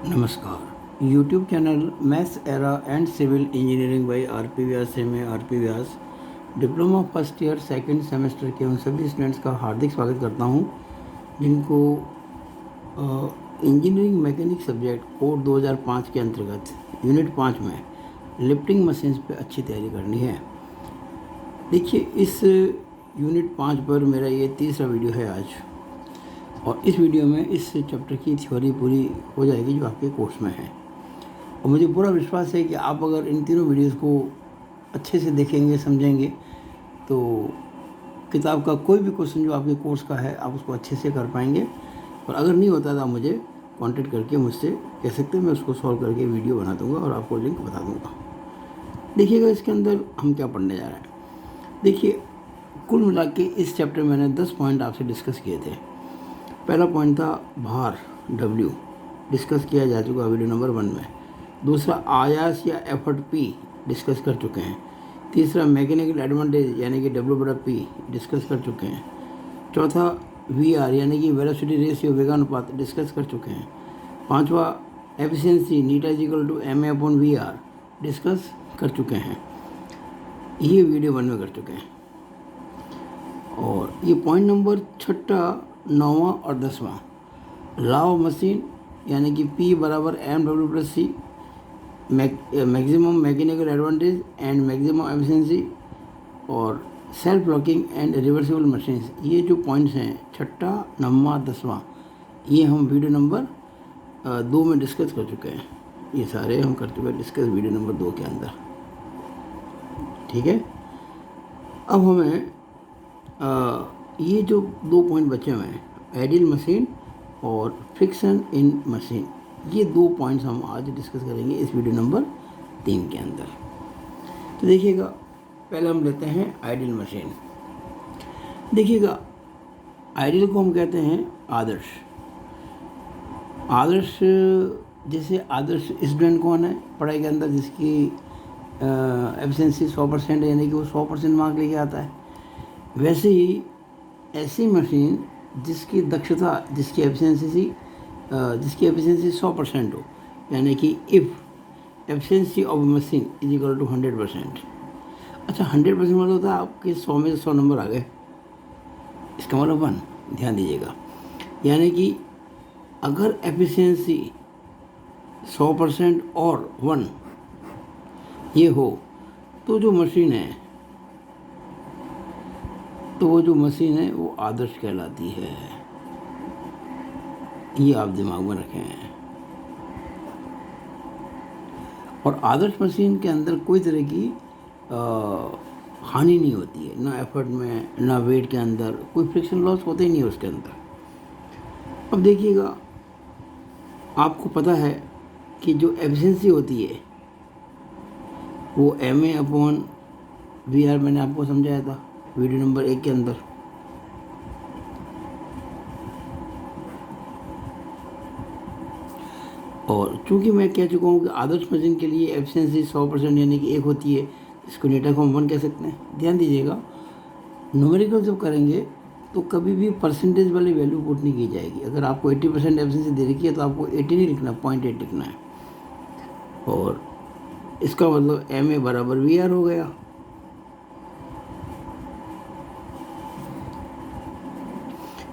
नमस्कार। YouTube channel maths era and civil engineering by R P. Vyas से मैं R P. Vyas diploma first year second semester के उन सभी स्टूडेंट्स का हार्दिक स्वागत करता हूं जिनको इंजीनियरिंग मैकेनिक सब्जेक्ट कोड 2005 के अंतर्गत यूनिट 5 में लिफ्टिंग मशीन्स पे अच्छी तैयारी करनी है। देखिए, इस यूनिट 5 पर मेरा ये तीसरा वीडियो है आज, और इस वीडियो में इस चैप्टर की थ्योरी पूरी हो जाएगी जो आपके कोर्स में है। और मुझे पूरा विश्वास है कि आप अगर इन तीनों वीडियोस को अच्छे से देखेंगे, समझेंगे, तो किताब का कोई भी क्वेश्चन जो आपके कोर्स का है आप उसको अच्छे से कर पाएंगे। और अगर नहीं होता तो आप मुझे कांटेक्ट करके मुझसे कह सकते हैं, मैं उसको सॉल्व करके वीडियो बना दूंगा और आपको लिंक बता दूंगा। देखिएगा इसके अंदर हम क्या पढ़ने जा रहे हैं। देखिए, कुल मिला के इस चैप्टर में मैंने 10 पॉइंट आपसे डिस्कस किए थे। पहला पॉइंट था भार W, डिस्कस किया जा चुका वीडियो नंबर 1 में। दूसरा आयास या एफर्ट P, डिस्कस कर चुके हैं। तीसरा मैकेनिकल एडवांटेज यानी कि W/P, डिस्कस कर चुके हैं। चौथा VR यानी कि वेलोसिटी रेशियो, वेगानुपात, डिस्कस कर चुके हैं। पांचवा एफिशिएंसी η=ma/VR, डिस्कस कर चुके हैं। ये वीडियो 1 में कर चुके हैं। और ये पॉइंट नंबर 6, 9वां और 10वां, लॉ ऑफ मशीन यानी कि P=mW+C, maximum mechanical advantage and maximum efficiency, और self locking and reversible machines. ये जो पॉइंट्स हैं 6, 9वां, 10वां, ये हम वीडियो नंबर 2 में डिस्कस कर चुके हैं। ये सारे हम कर चुके हैं डिस्कस वीडियो नंबर 2 के अंदर। ठीक है, अब हमें ये जो 2 पॉइंट बचे हुए हैं, आइडियल मशीन और फ्रिक्शन इन मशीन, ये 2 पॉइंट्स हम आज डिस्कस करेंगे इस वीडियो नंबर 3 के अंदर। तो देखिएगा, पहले हम लेते हैं आइडियल मशीन। देखिएगा, आइडियल को हम कहते हैं आदर्श। आदर्श, जैसे आदर्श स्टूडेंट कौन है पढ़ाई के अंदर जिसकी एफिशिएंसी 100% है, यानी कि वो 100% मार्क लेके आता है। वैसे ही ऐसी मशीन जिसकी दक्षता, जिसकी एफिशिएंसी 100% हो, यानी कि इफ़ एफिशिएंसी ऑफ मशीन = 100%। अच्छा, 100% मतलब होता है आपके 100 में से 100 नंबर आ गए, इसका मतलब 1। ध्यान दीजिएगा, यानी कि अगर एफिशिएंसी 100% और 1 ये हो तो जो मशीन है, तो वो जो मशीन है वो आदर्श कहलाती है। ये आप दिमाग में रखें। और आदर्श मशीन के अंदर कोई तरह की हानि नहीं होती है, ना एफर्ट में ना वेट के अंदर कोई फ्रिक्शन लॉस होता ही नहीं है उसके अंदर। अब देखिएगा, आपको पता है कि जो एफिशिएंसी होती है वो ma/VR, मैंने आपको समझाया था वीडियो नंबर 1 के अंदर। और चूंकि मैं कह चुका हूँ कि आदर्श मशीन के लिए एफिशिएंसी 100% यानी कि 1 होती है, इसको नीटा को हम 1 कह सकते हैं। ध्यान दीजिएगा, न्यूमेरिकल जब करेंगे तो कभी भी परसेंटेज वाली वैल्यू पुट नहीं की जाएगी। अगर आपको 80% एफिशिएंसी दे रखी है तो आपको 80 नहीं लिखना, 0.8 लिखना है। और इसका मतलब ma/VR हो गया।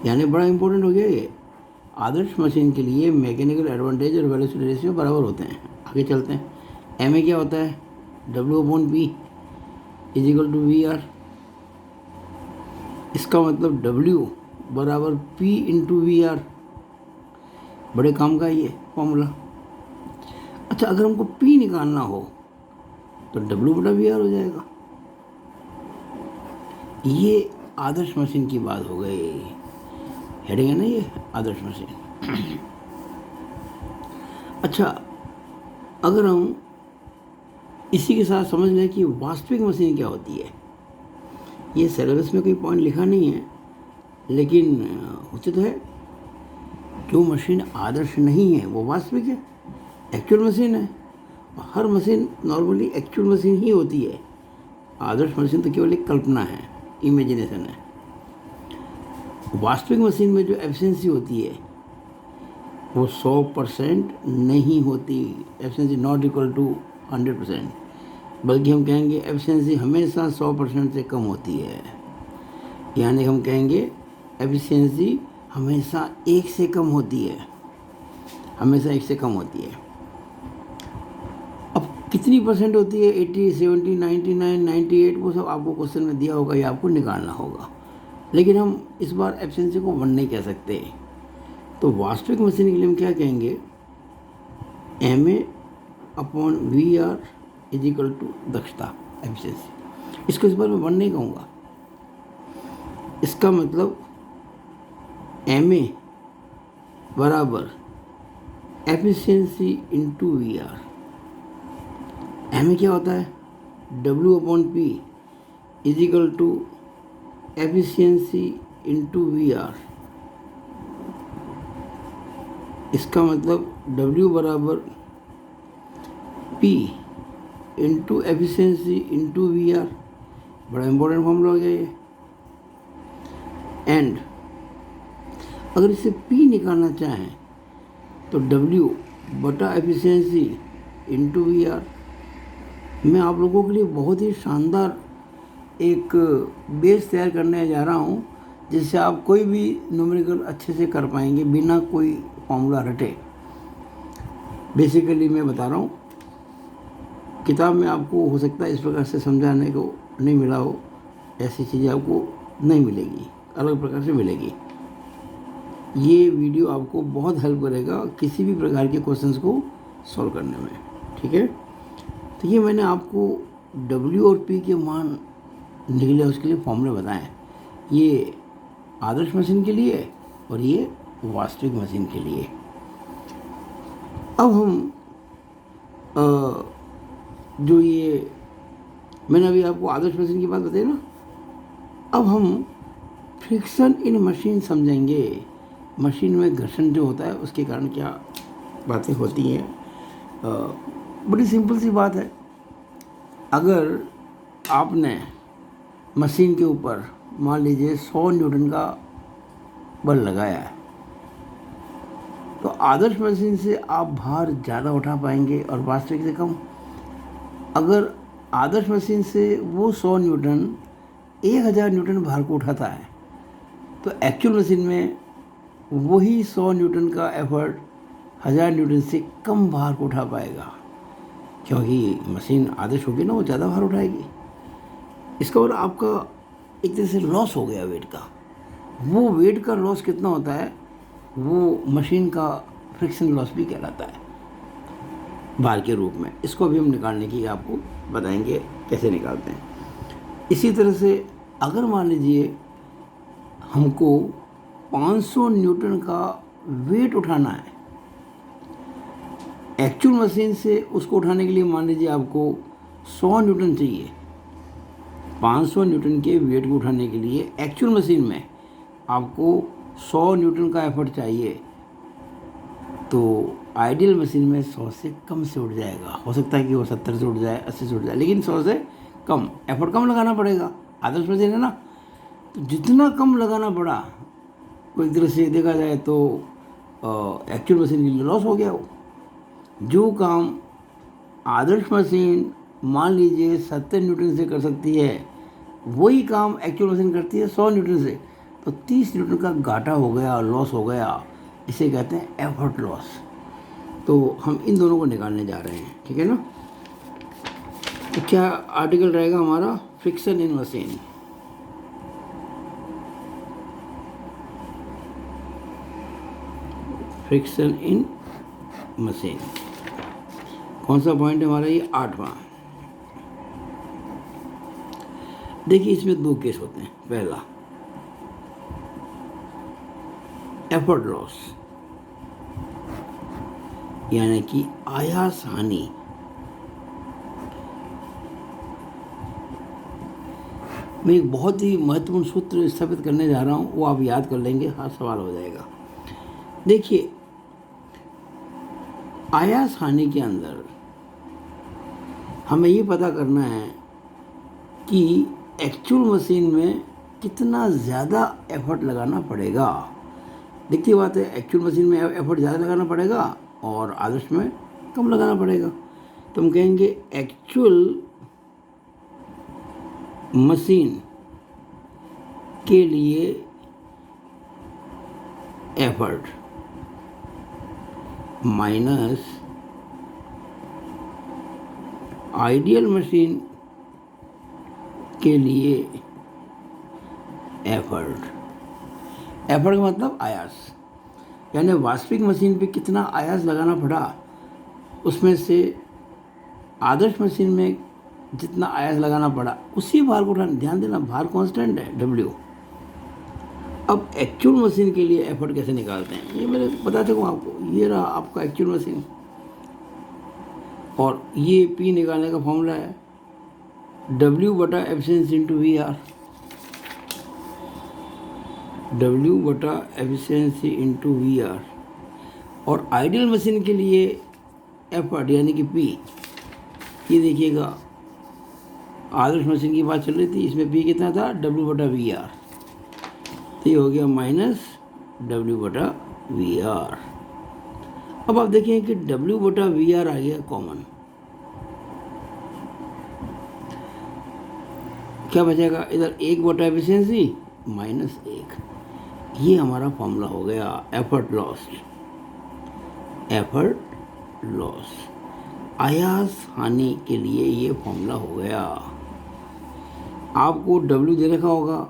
यानी बड़ा इंपॉर्टेंट हो गया ये। आदर्श मशीन के लिए मैकेनिकल एडवांटेज और वेलोसिटी रेशियो बराबर होते हैं। आगे चलते हैं। ma क्या होता है? W/P = VR। इसका मतलब W/P × VR, बड़े काम का ये फॉर्मूला। अच्छा, अगर हमको P निकालना हो तो W/VR हो जाएगा। ये आदर्श मशीन की बात हो गई। हेडिंग है ना ये, आदर्श मशीन। अच्छा, अगर हम इसी के साथ समझ लें कि वास्तविक मशीन क्या होती है, ये सिलेबस में कोई पॉइंट लिखा नहीं है, लेकिन होते तो है। जो मशीन आदर्श नहीं है वो वास्तविक है, एक्चुअल मशीन है। हर मशीन नॉर्मली एक्चुअल मशीन ही होती है। आदर्श मशीन तो केवल एक कल्पना है, इमेजिनेशन है। वास्तविक मशीन में जो एफिशिएंसी होती है वो 100% नहीं होती। एफिशिएंसी नॉट इक्वल टू 100%, बल्कि हम कहेंगे एफिशिएंसी हमेशा 100% से कम होती है। यानी हम कहेंगे एफिशिएंसी हमेशा 1 से कम होती है, हमेशा 1 से कम होती है। अब कितनी परसेंट होती है? 80, 70, 99, 98, वो सब आपको क्वेश्चन में दिया होगा, या आपको निकालना होगा। लेकिन हम इस बार एफिशिएंसी को 1 नहीं कह सकते। तो वास्तविक मशीन के लिए हम क्या कहेंगे? MA/VR इज इक्वल टू दक्षता, एफिशिएंसी। इसको इस बार मैं 1 नहीं कहूँगा। इसका मतलब MA बराबर एफिशिएंसी इंटू VR। MA क्या होता है? W/P is equal to efficiency into VR। इसका मतलब W बराबर P into efficiency into VR। बड़ा इम्पोर्टेंट फॉर्मूला हो गया ये। एंड अगर इसे P निकालना चाहें तो W बटा एफिशिएंसी इंटू VR। मैं आप लोगों के लिए बहुत ही शानदार एक बेस तैयार करने जा रहा हूँ, जिससे आप कोई भी न्यूमेरिकल अच्छे से कर पाएंगे बिना कोई फॉर्मूला रटे। बेसिकली मैं बता रहा हूँ, किताब में आपको हो सकता है इस प्रकार से समझाने को नहीं मिला हो, ऐसी चीज़ें आपको नहीं मिलेगी, अलग प्रकार से मिलेगी। ये वीडियो आपको बहुत हेल्प करेगा किसी भी प्रकार के क्वेश्चंस को सॉल्व करने में, ठीक है। तो ये मैंने आपको W और P के मान निकले उसके लिए फॉर्मूले बताएं। ये आदर्श मशीन के लिए और ये वास्तविक मशीन के लिए। अब हम जो ये मैंने अभी आपको आदर्श मशीन की बात बताई ना, अब हम फ्रिक्शन इन मशीन समझेंगे। मशीन में घर्षण जो होता है उसके कारण क्या बातें होती हैं। बड़ी सिंपल सी बात है। अगर आपने मशीन के ऊपर मान लीजिए 100 न्यूटन का बल लगाया है, तो आदर्श मशीन से आप भार ज़्यादा उठा पाएंगे और वास्तविक से कम। अगर आदर्श मशीन से वो 100 न्यूटन 1000 न्यूटन भार को उठाता है, तो एक्चुअल मशीन में वही 100 न्यूटन का एफर्ट 1000 न्यूटन से कम भार को उठा पाएगा, क्योंकि मशीन आदर्श होगी ना, वो ज़्यादा भार उठाएगी। इसका मतलब आपका एक तरह से लॉस हो गया वेट का। वो वेट का लॉस कितना होता है, वो मशीन का फ्रिक्शन लॉस भी कहलाता है भार के रूप में। इसको भी हम निकालने की आपको बताएंगे कैसे निकालते हैं। इसी तरह से अगर मान लीजिए हमको 500 न्यूटन का वेट उठाना है एक्चुअल मशीन से, उसको उठाने के लिए मान लीजिए आपको 100 न्यूटन चाहिए। 500 न्यूटन के वेट को उठाने के लिए एक्चुअल मशीन में आपको 100 न्यूटन का एफर्ट चाहिए, तो आइडियल मशीन में 100 से कम से उठ जाएगा। हो सकता है कि वो 70 से उठ जाए, 80 से उठ जाए, लेकिन 100 से कम एफर्ट कम लगाना पड़ेगा। आदर्श मशीन है ना, तो जितना कम लगाना पड़ा, कोई तरह से देखा जाए तो एक्चुअल मशीन के लिए लॉस हो गया। वो जो काम आदर्श मशीन मान लीजिए 70 न्यूटन से कर सकती है, वही काम एक्चुअल मशीन करती है 100 न्यूटन से, तो 30 न्यूटन का घाटा हो गया, लॉस हो गया। इसे कहते हैं एफर्ट लॉस। तो हम इन दोनों को निकालने जा रहे हैं, ठीक है ना। तो क्या आर्टिकल रहेगा हमारा? फ्रिक्शन इन मशीन। फ्रिक्शन इन मशीन कौन सा पॉइंट है हमारा? ये 8वां। देखिए इसमें 2 केस होते हैं। पहला एफर्ट लॉस, यानी कि आयास हानि। मैं एक बहुत ही महत्वपूर्ण सूत्र स्थापित करने जा रहा हूँ, वो आप याद कर लेंगे, हर सवाल हो जाएगा। देखिए आयास हानि के अंदर हमें ये पता करना है कि एक्चुअल मशीन में कितना ज़्यादा एफर्ट लगाना पड़ेगा। दिखती बात है, एक्चुअल मशीन में एफर्ट ज़्यादा लगाना पड़ेगा और आदर्श में कम लगाना पड़ेगा। तो हम कहेंगे एक्चुअल मशीन के लिए एफर्ट माइनस आइडियल मशीन के लिए एफर्ट। एफर्ट का मतलब आयास, यानी वास्तविक मशीन पे कितना आयास लगाना पड़ा, उसमें से आदर्श मशीन में जितना आयास लगाना पड़ा उसी भार को उठाना। ध्यान देना, भार कांस्टेंट है W। अब एक्चुअल मशीन के लिए एफर्ट कैसे निकालते हैं, ये मैंने बता सकूँ आपको। ये रहा आपका एक्चुअल मशीन और ये P निकालने का फॉर्मूला है W बटा एफिशिएंसी इंटू VR। W बटा एफिशिएंसी इंटू VR। और आइडियल मशीन के लिए एफर्ट यानी कि P, ये देखिएगा आदर्श मशीन की बात चल रही थी, इसमें P कितना था, W बटा VR। तो ये हो गया माइनस W बटा VR। अब आप देखें कि W बटा VR आ गया कॉमन, क्या बचेगा इधर, 1 बटा एफिशिएंसी माइनस 1। ये हमारा फॉर्मूला हो गया एफर्ट लॉस। एफर्ट लॉस, आयास हानि के लिए ये फॉर्मूला हो गया। आपको W दे रखा होगा,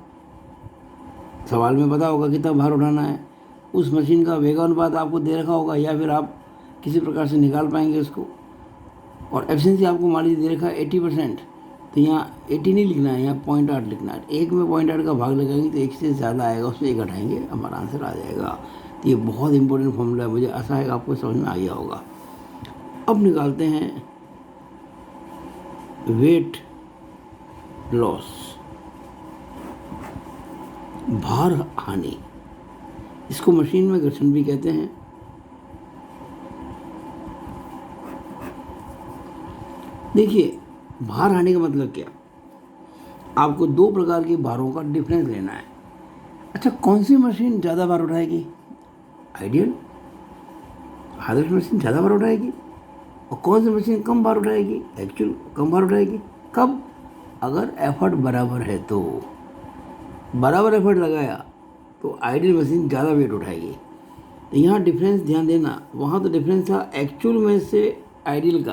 सवाल में पता होगा कितना भार उठाना है, उस मशीन का वेगानुपात आपको दे रखा होगा या फिर आप किसी प्रकार से निकाल पाएंगे उसको। और एफिशिएंसी आपको मान लीजिए दे रखा है 80%, तो यहाँ 80 नहीं लिखना है, यहाँ 0.8 लिखना है। एक में 0.8 का भाग लगाएंगे तो एक से ज़्यादा आएगा, उसमें एक घटाएंगे, हमारा आंसर आ जाएगा। तो ये बहुत इंपॉर्टेंट फॉर्मूला है, मुझे आशा है कि आपको समझ में आ गया होगा। अब निकालते हैं वेट लॉस, भार हानि। इसको मशीन में घर्षण भी कहते हैं। देखिए, भार हानि का मतलब क्या, आपको 2 प्रकार के भारों का डिफरेंस लेना है। अच्छा, कौन सी मशीन ज़्यादा भार उठाएगी, आइडियल आदर्श मशीन ज़्यादा भार उठाएगी, और कौन सी मशीन कम भार उठाएगी, एक्चुअल कम भार उठाएगी। कब, अगर एफर्ट बराबर है तो। बराबर एफर्ट लगाया तो आइडियल मशीन ज़्यादा वेट उठाएगी। तो यहाँ डिफरेंस ध्यान देना, वहाँ तो डिफरेंस था एक्चुअल में से आइडियल का,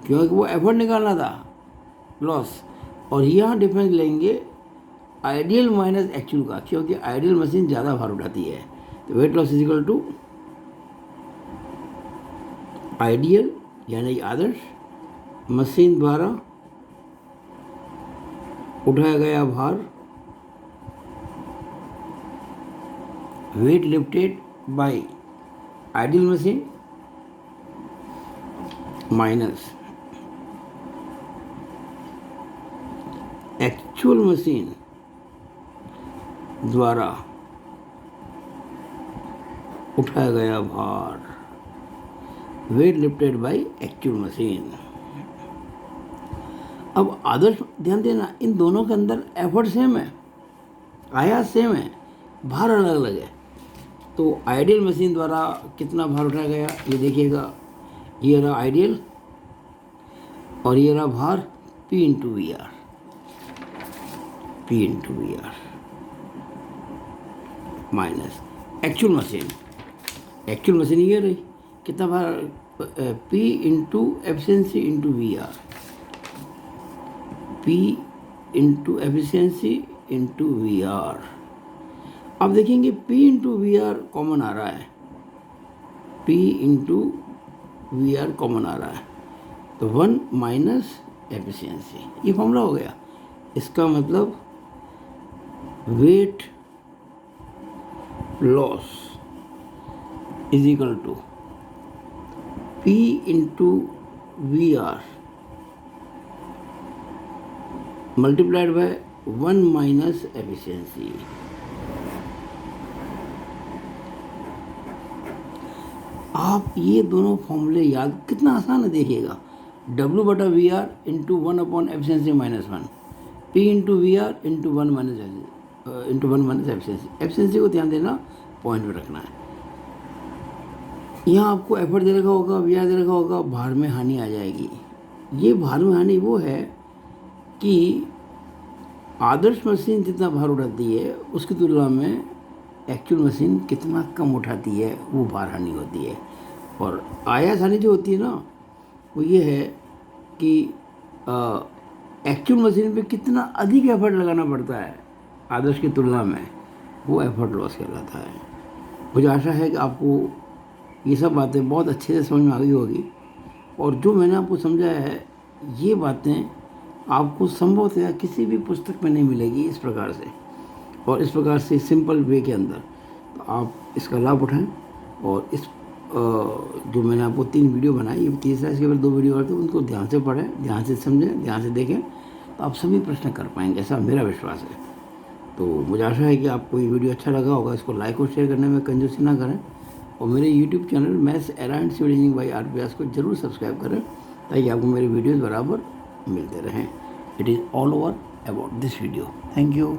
क्योंकि वो एफर्ट निकालना था लॉस, और यहाँ डिफरेंस लेंगे आइडियल माइनस एक्चुअल का, क्योंकि आइडियल मशीन ज़्यादा भार उठाती है। तो weight loss is equal to ideal यानी आदर्श मशीन द्वारा उठाया गया भार, weight lifted by ideal machine, minus actual machine द्वारा उठाया गया भार, weight lifted by actual machine. अब आदर्श, ध्यान देना, इन दोनों के अंदर एफर्ट सेम है, आयास सेम है, भार अलग अलग है। तो आइडियल मशीन द्वारा कितना भार उठाया गया, ये देखिएगा, ये रहा आइडियल और ये रहा भार P into VR। P into VR minus actual machine. Actual machine ये रही, कितना भार, P into efficiency into VR। P into efficiency into VR। अब देखेंगे P इंटू VR कॉमन आ रहा है, P इंटू VR कॉमन आ रहा है, तो 1 माइनस एफिशिएंसी, ये फॉर्मूला हो गया। इसका मतलब weight loss is equal to P into VR multiplied by 1 minus efficiency. आप ये दोनों फॉर्मूले याद, कितना आसान है देखिएगा, W बटा VR into 1 upon efficiency minus 1, P into VR into 1 minus efficiency. Efficiency को ध्यान देना पॉइंट में रखना है। यहाँ आपको एफर्ट दे रखा होगा, ब्याज दे रखा होगा, भार में हानि आ जाएगी। ये भार में हानि वो है कि आदर्श मशीन जितना भार उठाती है उसकी तुलना में एक्चुअल मशीन कितना कम उठाती है, वो भार हानि होती है। और आयास हानि जो होती है ना, वो ये है कि एक्चुअल मशीन पे कितना अधिक एफर्ट लगाना पड़ता है आदर्श की तुलना में, वो एफर्ट लॉस कहलाता है। मुझे आशा है कि आपको ये सब बातें बहुत अच्छे से समझ में आ गई होगी, और जो मैंने आपको समझाया है ये बातें आपको संभवतः किसी भी पुस्तक में नहीं मिलेगी इस प्रकार से, और इस प्रकार से सिंपल वे के अंदर। तो आप इसका लाभ उठाएं, और इस जो मैंने आपको 3 वीडियो बनाई, ये तीसरा, इसके बाद 2 वीडियो और थे, उनको ध्यान से पढ़ें, ध्यान से समझें, ध्यान से देखें, तो आप सभी प्रश्न कर पाएंगे, ऐसा मेरा विश्वास है। तो मुझे आशा है कि आपको ये वीडियो अच्छा लगा होगा। इसको लाइक और शेयर करने में कंजूसी ना करें, और मेरे YouTube channel maths and civil engineering by R Vyas को जरूर सब्सक्राइब करें, ताकि आपको मेरे वीडियोज़ बराबर मिलते रहें। It is all over about this video. Thank you.